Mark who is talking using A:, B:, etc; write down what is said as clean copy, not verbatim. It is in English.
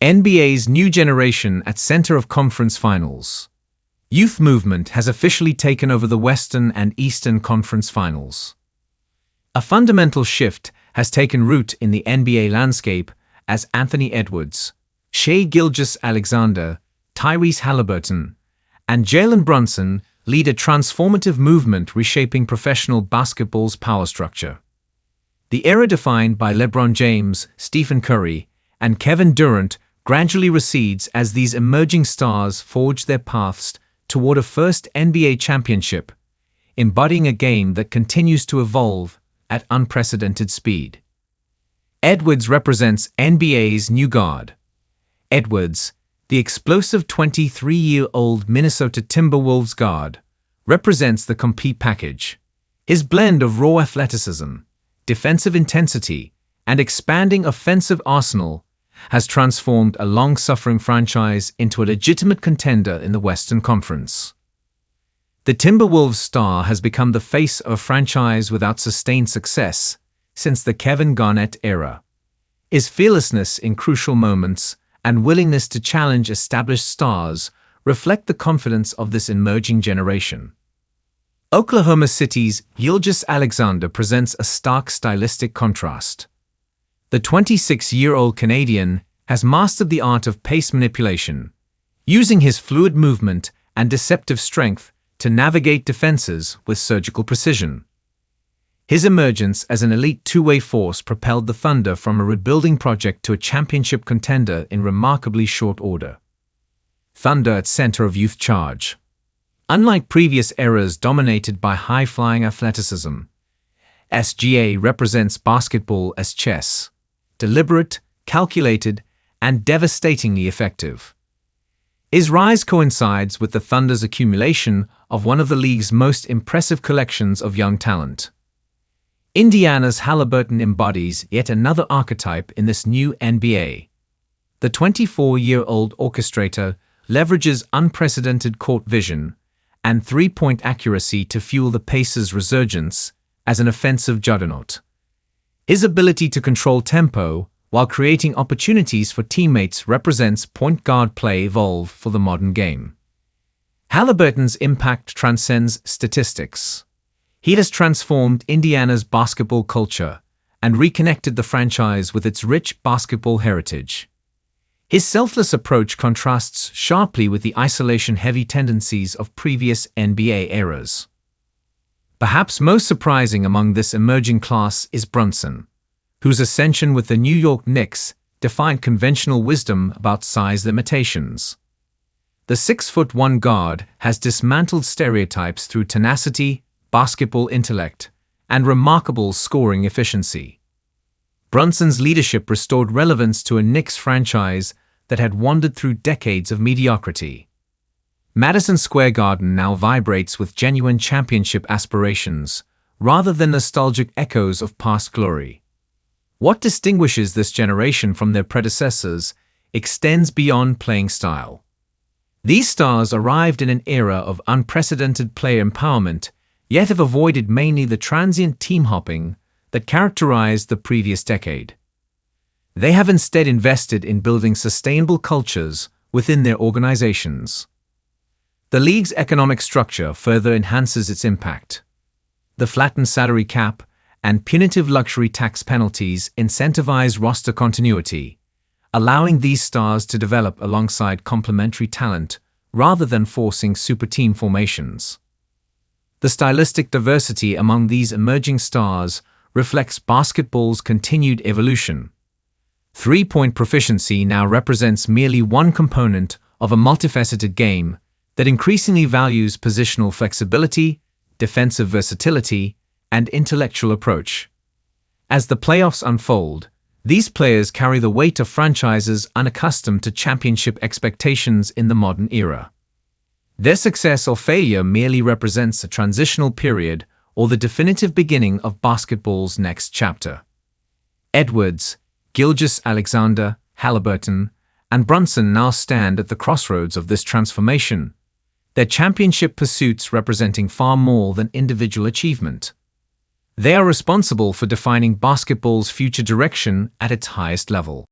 A: NBA's new generation at center of conference finals. Youth movement has officially taken over the Western and Eastern Conference Finals. A fundamental shift has taken root in the NBA landscape as Anthony Edwards, Shai Gilgeous-Alexander, Tyrese Haliburton, and Jalen Brunson lead a transformative movement reshaping professional basketball's power structure. The era defined by LeBron James, Stephen Curry, and Kevin Durant gradually recedes as these emerging stars forge their paths toward a first NBA championship, embodying a game that continues to evolve at unprecedented speed. Edwards represents NBA's new guard. Edwards, the explosive 23-year-old Minnesota Timberwolves guard, represents the complete package. His blend of raw athleticism, defensive intensity, and expanding offensive arsenal has transformed a long-suffering franchise into a legitimate contender in the Western Conference. The Timberwolves star has become the face of a franchise without sustained success since the Kevin Garnett era. His fearlessness in crucial moments and willingness to challenge established stars reflect the confidence of this emerging generation. Oklahoma City's Gilgeous-Alexander presents a stark stylistic contrast. The 26-year-old Canadian has mastered the art of pace manipulation, using his fluid movement and deceptive strength to navigate defenses with surgical precision. His emergence as an elite two-way force propelled the Thunder from a rebuilding project to a championship contender in remarkably short order. Thunder at center of youth charge. Unlike previous eras dominated by high-flying athleticism, SGA represents basketball as chess. Deliberate, calculated, and devastatingly effective. His rise coincides with the Thunder's accumulation of one of the league's most impressive collections of young talent. Indiana's Haliburton embodies yet another archetype in this new NBA. The 24-year-old orchestrator leverages unprecedented court vision and three-point accuracy to fuel the Pacers' resurgence as an offensive juggernaut. His ability to control tempo while creating opportunities for teammates represents point guard play evolved for the modern game. Haliburton's impact transcends statistics. He has transformed Indiana's basketball culture and reconnected the franchise with its rich basketball heritage. His selfless approach contrasts sharply with the isolation-heavy tendencies of previous NBA eras. Perhaps most surprising among this emerging class is Brunson, whose ascension with the New York Knicks defied conventional wisdom about size limitations. The 6'1" guard has dismantled stereotypes through tenacity, basketball intellect, and remarkable scoring efficiency. Brunson's leadership restored relevance to a Knicks franchise that had wandered through decades of mediocrity. Madison Square Garden now vibrates with genuine championship aspirations, rather than nostalgic echoes of past glory. What distinguishes this generation from their predecessors extends beyond playing style. These stars arrived in an era of unprecedented player empowerment, yet have avoided mainly the transient team hopping that characterized the previous decade. They have instead invested in building sustainable cultures within their organizations. The league's economic structure further enhances its impact. The flattened salary cap and punitive luxury tax penalties incentivize roster continuity, allowing these stars to develop alongside complementary talent rather than forcing super team formations. The stylistic diversity among these emerging stars reflects basketball's continued evolution. Three-point proficiency now represents merely one component of a multifaceted game that increasingly values positional flexibility, defensive versatility, and intellectual approach. As the playoffs unfold, these players carry the weight of franchises unaccustomed to championship expectations in the modern era. Their success or failure merely represents a transitional period or the definitive beginning of basketball's next chapter. Edwards, Gilgeous-Alexander, Haliburton, and Brunson now stand at the crossroads of this transformation, their championship pursuits representing far more than individual achievement. They are responsible for defining basketball's future direction at its highest level.